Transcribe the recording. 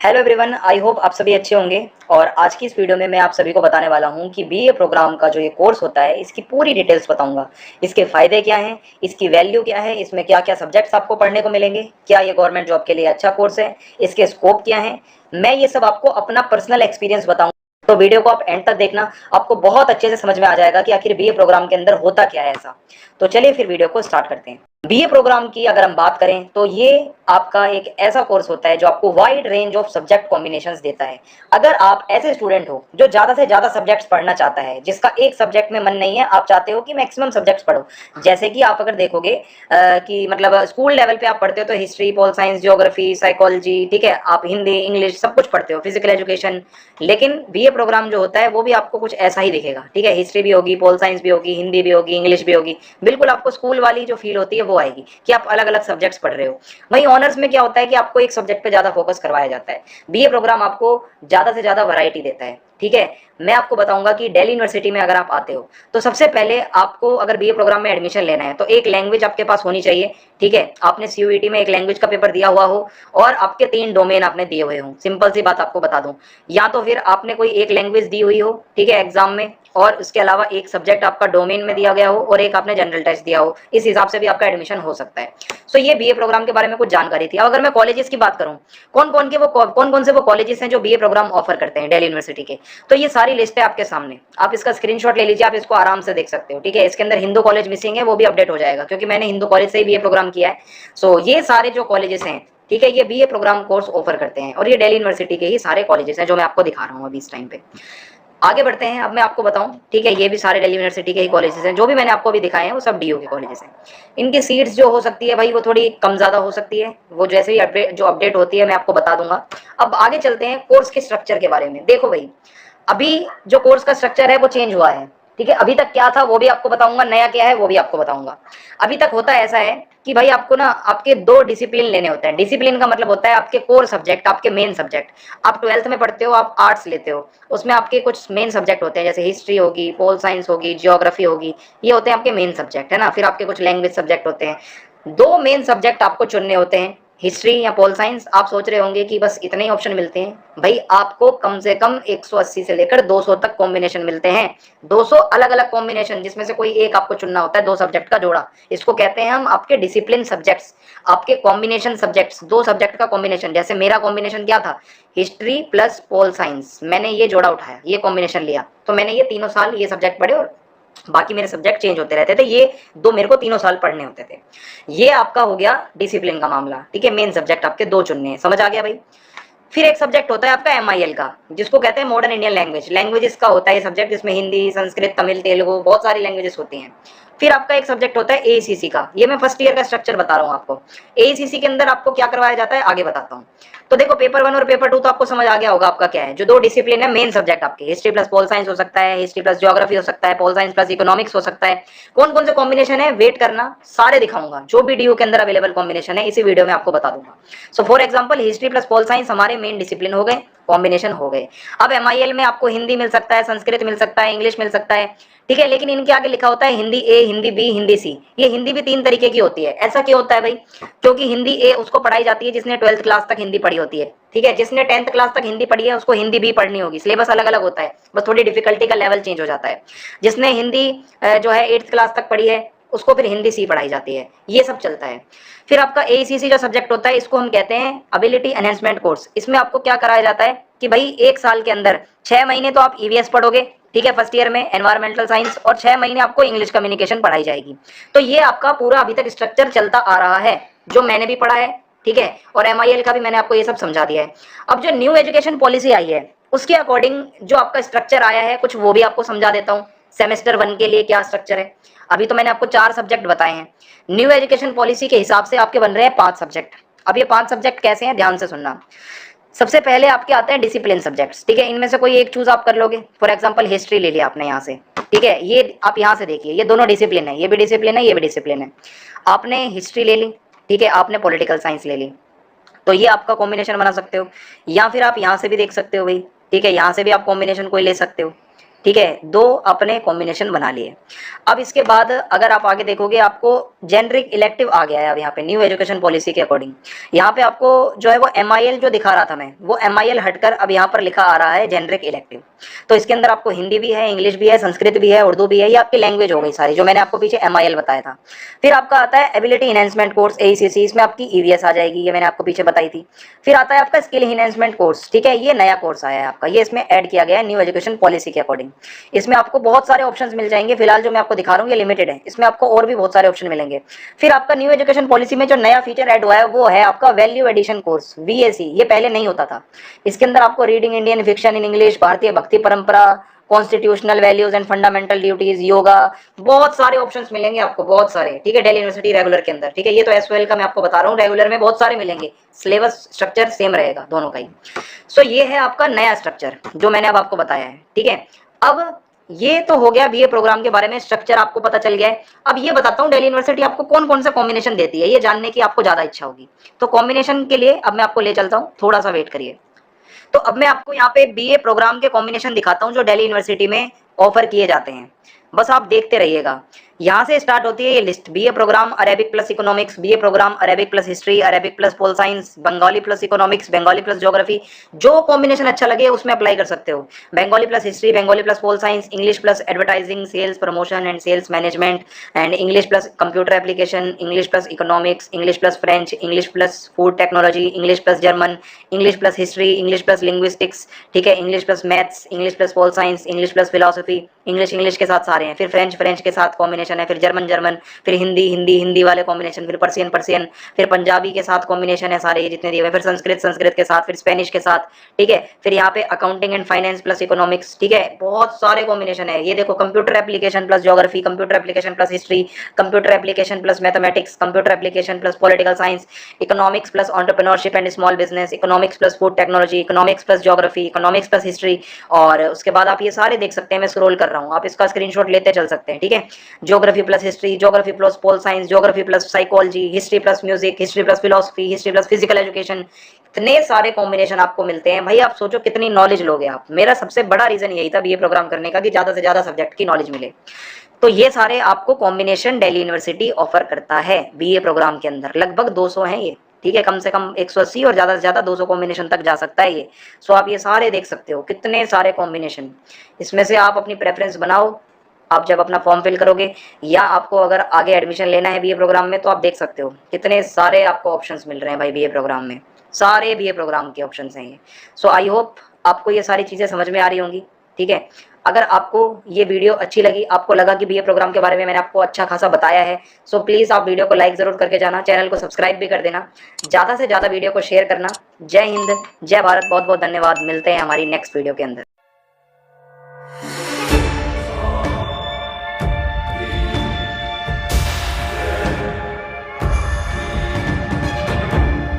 Hello everyone, I hope आप सभी अच्छे होंगे। और आज की इस वीडियो में मैं आप सभी को बताने वाला हूं कि बीए प्रोग्राम का जो ये कोर्स होता है इसकी पूरी डिटेल्स बताऊंगा। इसके फ़ायदे क्या हैं, इसकी वैल्यू क्या है, इसमें क्या क्या सब्जेक्ट्स आपको पढ़ने को मिलेंगे, क्या ये गवर्नमेंट जॉब के लिए अच्छा कोर्स है, इसके स्कोप क्या हैं। मैं ये सब आपको अपना पर्सनल एक्सपीरियंस बताऊंगा। तो वीडियो को आप एंड तक देखना, आपको बहुत अच्छे से समझ में आ जाएगा कि आखिर बीए प्रोग्राम के अंदर होता क्या है ऐसा। तो चलिए फिर वीडियो को स्टार्ट करते हैं। बीए प्रोग्राम की अगर हम बात करें तो ये आपका एक ऐसा कोर्स होता है जो आपको wide range of subject combinations देता है। अगर आप ऐसे स्टूडेंट हो जो ज्यादा से ज्यादा सब्जेक्ट्स पढ़ना चाहता है, जिसका एक सब्जेक्ट में मन नहीं है, आप चाहते हो कि मैक्सिमम सब्जेक्ट्स पढ़ो। जैसे कि आप अगर देखोगे कि मतलब स्कूल लेवल पे आप पढ़ते हो तो history, pol science, geography, psychology, ठीक है, आप हिंदी, इंग्लिश सब कुछ पढ़ते हो, फिजिकल एजुकेशन। लेकिन बीए प्रोग्राम जो होता है वो भी आपको कुछ ऐसा ही दिखेगा, ठीक है, हिस्ट्री भी होगी, पॉल साइंस भी होगी, हिंदी भी होगी, इंग्लिश भी होगी। बिल्कुल आपको स्कूल वाली जो फील होती है वो आएगी कि आप अलग अलग सब्जेक्ट्स पढ़ रहे हो। वहीं ऑनर्स में क्या होता है कि आपको एक सब्जेक्ट पे ज्यादा फोकस करवाया जाता है। बीए प्रोग्राम आपको ज्यादा से ज्यादा वैरायटी देता है, ठीक है। मैं आपको बताऊंगा कि दिल्ली यूनिवर्सिटी में अगर आप आते हो तो सबसे पहले आपको अगर बीए प्रोग्राम में एडमिशन लेना है तो एक लैंग्वेज आपके पास होनी चाहिए, ठीक है। आपने सीयूईटी में एक लैंग्वेज का पेपर दिया हुआ हो और आपके 3 डोमेन आपने दिए हुए हो। सिंपल सी बात आपको बता दूं, या तो फिर आपने कोई एक लैंग्वेज दी हुई हो, ठीक है, एग्जाम में, और उसके अलावा एक सब्जेक्ट आपका डोमेन में दिया गया हो और एक आपने जनरल टेस्ट दिया हो। इस हिसाब से भी आपका एडमिशन हो सकता है। सो ये बीए प्रोग्राम के बारे में कुछ जानकारी थी। अब अगर मैं कॉलेजेस की बात करूं, कौन कौन से वो कॉलेजेस हैं जो बीए प्रोग्राम ऑफर करते हैं दिल्ली यूनिवर्सिटी के, तो ये सारी लिस्ट है आपके सामने। आप इसका स्क्रीनशॉट ले लीजिए, आप इसको आराम से देख सकते हो, ठीक है। इसके अंदर हिंदू कॉलेज मिसिंग है, वो भी अपडेट हो जाएगा क्योंकि मैंने हिंदू कॉलेज से ही बीए प्रोग्राम किया है। सो ये सारे जो कॉलेजेस हैं, ठीक है, ये बीए प्रोग्राम कोर्स ऑफर करते हैं और ये दिल्ली यूनिवर्सिटी के ही सारे कॉलेजेस हैं जो मैं आपको दिखा रहा हूँ अभी इस टाइम पे। आगे बढ़ते हैं, अब मैं आपको बताऊं, ठीक है, ये भी सारे दिल्ली यूनिवर्सिटी के ही कॉलेजेस हैं। जो भी मैंने आपको अभी दिखाए हैं वो सब डीयू के कॉलेजेस हैं। इनकी सीट्स जो हो सकती है भाई वो थोड़ी कम ज्यादा हो सकती है, वो जैसे ही अपडेट होती है मैं आपको बता दूंगा। अब आगे चलते हैं कोर्स के स्ट्रक्चर के बारे में। देखो भाई, अभी जो कोर्स का स्ट्रक्चर है वो चेंज हुआ है, ठीक है। अभी तक क्या था वो भी आपको बताऊंगा, नया क्या है वो भी आपको बताऊंगा। अभी तक होता ऐसा है कि भाई आपको ना आपके 2 डिसिप्लिन लेने होते हैं। डिसिप्लिन का मतलब होता है आपके कोर सब्जेक्ट, आपके मेन सब्जेक्ट। आप 12th में पढ़ते हो, आप आर्ट्स लेते हो, उसमें आपके कुछ मेन सब्जेक्ट होते हैं, जैसे हिस्ट्री होगी, पोल साइंस होगी, जियोग्राफी होगी, ये होते हैं आपके मेन सब्जेक्ट, है ना। फिर आपके कुछ लैंग्वेज सब्जेक्ट होते हैं। 2 मेन सब्जेक्ट आपको चुनने होते हैं, हिस्ट्री या पोल साइंस। आप सोच रहे होंगे कि बस इतने ही ऑप्शन मिलते हैं, भाई आपको कम से कम 180 से लेकर 200 तक कॉम्बिनेशन मिलते हैं। 200 अलग अलग कॉम्बिनेशन, जिसमें से कोई एक आपको चुनना होता है, 2 सब्जेक्ट का जोड़ा। इसको कहते हैं हम आपके डिसिप्लिन सब्जेक्ट्स, आपके कॉम्बिनेशन सब्जेक्ट्स, 2 सब्जेक्ट का कॉम्बिनेशन। जैसे मेरा कॉम्बिनेशन क्या था, हिस्ट्री प्लस पोल साइंस, मैंने ये जोड़ा उठाया, ये कॉम्बिनेशन लिया, तो मैंने ये तीनों साल ये सब्जेक्ट पढ़े और बाकी मेरे सब्जेक्ट चेंज होते रहते थे। ये 2 मेरे को तीनों साल पढ़ने होते थे। ये आपका हो गया डिसिप्लिन का मामला, ठीक है। मेन सब्जेक्ट आपके 2 चुनने हैं, समझ आ गया भाई। फिर एक सब्जेक्ट होता है आपका MIL का, जिसको कहते हैं मॉडर्न इंडियन लैंग्वेज। लैंग्वेजेस का होता है ये सब्जेक्ट, जिसमें हिंदी, संस्कृत, तमिल, तेलुगु, बहुत सारी लैंग्वेजेस होती हैं। फिर आपका एक सब्जेक्ट होता है ACC का, ये मैं फर्स्ट ईयर का स्ट्रक्चर बता रहा हूँ आपको। ACC के अंदर आपको क्या करवाया जाता है आगे बताता हूँ। तो देखो, पेपर 1 और पेपर 2 तो आपको समझ आ गया होगा आपका क्या है। जो 2 डिसिप्लिन है मेन सब्जेक्ट आपके, हिस्ट्री प्लस पोल साइंस हो सकता है, हिस्ट्री प्लस ज्योग्राफी हो सकता है, पोल साइंस प्लस इकोनॉमिक्स हो सकता है। कौन कौन से कॉम्बिनेशन है वेट करना, सारे दिखाऊंगा। जो भी DU के अंदर अवेलेबल कॉम्बिनेशन है इसी वीडियो में आपको बता दूंगा। So for example, history plus pol science हमारे मेन डिसिप्लिन हो गए, कॉम्बिनेशन हो गए। अब MIL में आपको हिंदी मिल सकता है, संस्कृत मिल सकता है, इंग्लिश मिल सकता है, ठीक है। लेकिन इनके आगे लिखा होता है Hindi A, Hindi B, Hindi C। ये हिंदी भी 3 तरीके की होती है। ऐसा क्यों होता है भाई, क्योंकि हिंदी A उसको पढ़ाई जाती है जिसने 12th क्लास तक हिंदी पढ़ी होती है, ठीक है। जिसने 10th क्लास तक हिंदी पढ़ी है उसको हिंदी भी पढ़नी होगी। सिलेबस अलग अलग होता है, बस थोड़ी डिफिकल्टी का लेवल चेंज हो जाता है। जिसने हिंदी जो है 8th क्लास तक पढ़ी है उसको फिर हिंदी C पढ़ाई जाती है, ये सब चलता है। फिर आपका ACC जो सब्जेक्ट होता है इसको हम कहते हैं एबिलिटी एनहेंसमेंट कोर्स। इसमें आपको क्या कराया जाता है कि भाई 1 साल के अंदर 6 महीने तो आप EVS पढ़ोगे, ठीक है, फर्स्ट ईयर में एनवायरमेंटल साइंस, और 6 महीने आपको इंग्लिश कम्युनिकेशन पढ़ाई जाएगी। तो ये आपका पूरा अभी तक स्ट्रक्चर चलता आ रहा है, जो मैंने भी पढ़ा है, ठीक है। और MIL का भी मैंने आपको ये सब समझा दिया है। अब जो न्यू एजुकेशन पॉलिसी आई है उसके अकॉर्डिंग जो आपका स्ट्रक्चर आया है कुछ, वो भी आपको समझा देता हूँ। सेमेस्टर 1 के लिए क्या स्ट्रक्चर है। अभी तो मैंने आपको 4 सब्जेक्ट बताए हैं। न्यू एजुकेशन पॉलिसी के हिसाब से आपके बन रहे हैं 5 सब्जेक्ट। अब ये 5 सब्जेक्ट कैसे हैं, ध्यान से सुनना। सबसे पहले आपके आते हैं डिसिप्लिन सब्जेक्ट्स, ठीक है। इनमें से कोई एक चूज आप कर लोगे। फॉर एग्जांपल हिस्ट्री ले लिया आपने यहाँ से, ठीक है। ये आप यहाँ से देखिए, ये दोनों डिसिप्लिन है, ये भी डिसिप्लिन है, ये भी डिसिप्लिन है। आपने हिस्ट्री ले ली, ठीक है, आपने पॉलिटिकल साइंस ले ली, तो ये आपका कॉम्बिनेशन बना सकते हो। या फिर आप यहाँ से भी देख सकते हो भाई, ठीक है, यहाँ से भी आप कॉम्बिनेशन कोई ले सकते हो। ठीक है, 2 अपने कॉम्बिनेशन बना लिए। अब इसके बाद अगर आप आगे देखोगे आपको जेनरिक इलेक्टिव आ गया है अब यहाँ पे न्यू एजुकेशन पॉलिसी के अकॉर्डिंग। यहाँ पे आपको जो है वो MIL जो दिखा रहा था मैं, वो MIL हटकर अब यहाँ पर लिखा आ रहा है जेनरिक इलेक्टिव। तो इसके अंदर आपको हिंदी भी है, इंग्लिश भी है, संस्कृत भी है, उर्दू भी है, ये आपकी लैंग्वेज हो गई सारी जो मैंने आपको पीछे MIL बताया था। फिर आपका आता है एबिलिटी इनहेंसमेंट कोर्स AECC, इसमें आपकी EVS आ जाएगी, ये मैंने आपको पीछे बताई थी। फिर आता है आपका स्किल इनहेंसमेंट कोर्स, ठीक है, ये नया कोर्स आया है आपका, ये इसमें ऐड किया गया है न्यू एजुकेशन पॉलिसी के अकॉर्डिंग। इसमें आपको बहुत सारे ऑप्शंस मिल जाएंगे, फिलहाल जो मैं आपको दिखा रहा हूँ ये लिमिटेड है, इसमें आपको और भी बहुत सारे ऑप्शन मिलेंगे। फिर आपका न्यू एजुकेशन पॉलिसी में जो नया फीचर ऐड हुआ है वो है आपका वैल्यू एडिशन कोर्स VAC, ये पहले नहीं होता था। इसके अंदर आपको reading Indian fiction in English, भारतीय भक्ति परंपरा, constitutional values and fundamental duties, yoga, बहुत सारे ऑप्शंस मिलेंगे आपको, बहुत सारे, ठीक है, दिल्ली यूनिवर्सिटी रेगुलर के अंदर, ठीक है, ये तो SOL का मैं आपको बता रहा हूँ, रेगुलर में बहुत सारे मिलेंगे, सिलेबस स्ट्रक्चर सेम रहेगा दोनों का ही। सो ये है आपका नया स्ट्रक्चर जो मैंने अब आपको बताया है, ठीक है। अब ये तो हो गया BA प्रोग्राम के बारे में, स्ट्रक्चर आपको पता चल गया है। अब ये बताता हूँ दिल्ली यूनिवर्सिटी आपको कौन कौन सा कॉम्बिनेशन देती है, ये जानने की आपको ज्यादा इच्छा होगी। तो कॉम्बिनेशन के लिए अब मैं आपको ले चलता हूँ, थोड़ा सा वेट करिए। तो अब मैं आपको यहाँ पे BA प्रोग्राम के कॉम्बिनेशन दिखाता हूँ जो दिल्ली यूनिवर्सिटी में ऑफर किए जाते हैं, बस आप देखते रहिएगा। यहाँ से स्टार्ट होती है ये list, BA programme Arabic plus economics, BA programme Arabic plus history, Arabic plus pol science, Bengali plus economics, Bengali plus geography, जो कॉम्बिनेशन अच्छा लगे उसमें अप्लाई कर सकते हो। Bengali plus history, Bengali plus pol science, English plus advertising, sales promotion and sales management, and English plus computer application, English plus economics, English plus French, English plus food technology, English plus German, English plus history, English plus linguistics, ठीक है, English plus maths, English plus pol science, English plus philosophy, English के साथ सारे हैं, फिर French के साथ combination है, फिर जर्मन, फिर हिंदी वाले कॉम्बिनेशन, फिर पर्सियन, फिर पंजाबी के साथ कॉम्बिनेशन है सारे ये जितने दिए हुए, फिर संस्कृत के साथ, फिर स्पेनिश के साथ, ठीक है, फिर यहाँ पे accounting and finance plus economics, ठीक है, बहुत सारे कॉम्बिनेशन है। ये देखो computer application plus geography, computer application plus history, computer application plus mathematics, computer application plus political science, economics plus entrepreneurship and small business, economics plus food technology, economics plus geography, economics plus history, और उसके बाद आप ये सारे देख सकते हैं, मैं स्क्रॉल कर रहा हूँ, आप इसका स्क्रीनशॉट लेते चल सकते हैं, ठीक है। Geography plus history, geography plus pol science, geography plus psychology, history plus music, history plus philosophy, history plus physical education, इतने सारे कॉम्बिनेशन आपको मिलते हैं भाई। आप सोचो कितनी नॉलेज लोगे आप। मेरा सबसे बड़ा रीजन यही था BA प्रोग्राम करने का कि ज्यादा से ज्यादा सब्जेक्ट की नॉलेज मिले। तो ये सारे आपको कॉम्बिनेशन दिल्ली यूनिवर्सिटी ऑफर करता है BA प्रोग्राम के अंदर, लगभग 200 हैं ये, ठीक है, कम से कम 180 और ज्यादा से ज्यादा 200 कॉम्बिनेशन तक जा सकता है ये। सो आप ये सारे देख सकते हो, कितने सारे कॉम्बिनेशन, इसमें से आप अपनी प्रेफरेंस बनाओ। आप जब अपना फॉर्म फिल करोगे या आपको अगर आगे एडमिशन लेना है BA प्रोग्राम में, तो आप देख सकते हो कितने सारे आपको ऑप्शंस मिल रहे हैं भाई BA प्रोग्राम में, सारे BA प्रोग्राम के ऑप्शंस हैं ये। सो आई होप आपको ये सारी चीज़ें समझ में आ रही होंगी, ठीक है। अगर आपको ये वीडियो अच्छी लगी, आपको लगा कि BA प्रोग्राम के बारे में मैंने आपको अच्छा खासा बताया है, सो प्लीज़ आप वीडियो को लाइक ज़रूर करके जाना, चैनल को सब्सक्राइब भी कर देना, ज़्यादा से ज़्यादा वीडियो को शेयर करना। जय हिंद, जय भारत, बहुत बहुत धन्यवाद, मिलते हैं हमारी नेक्स्ट वीडियो के अंदर।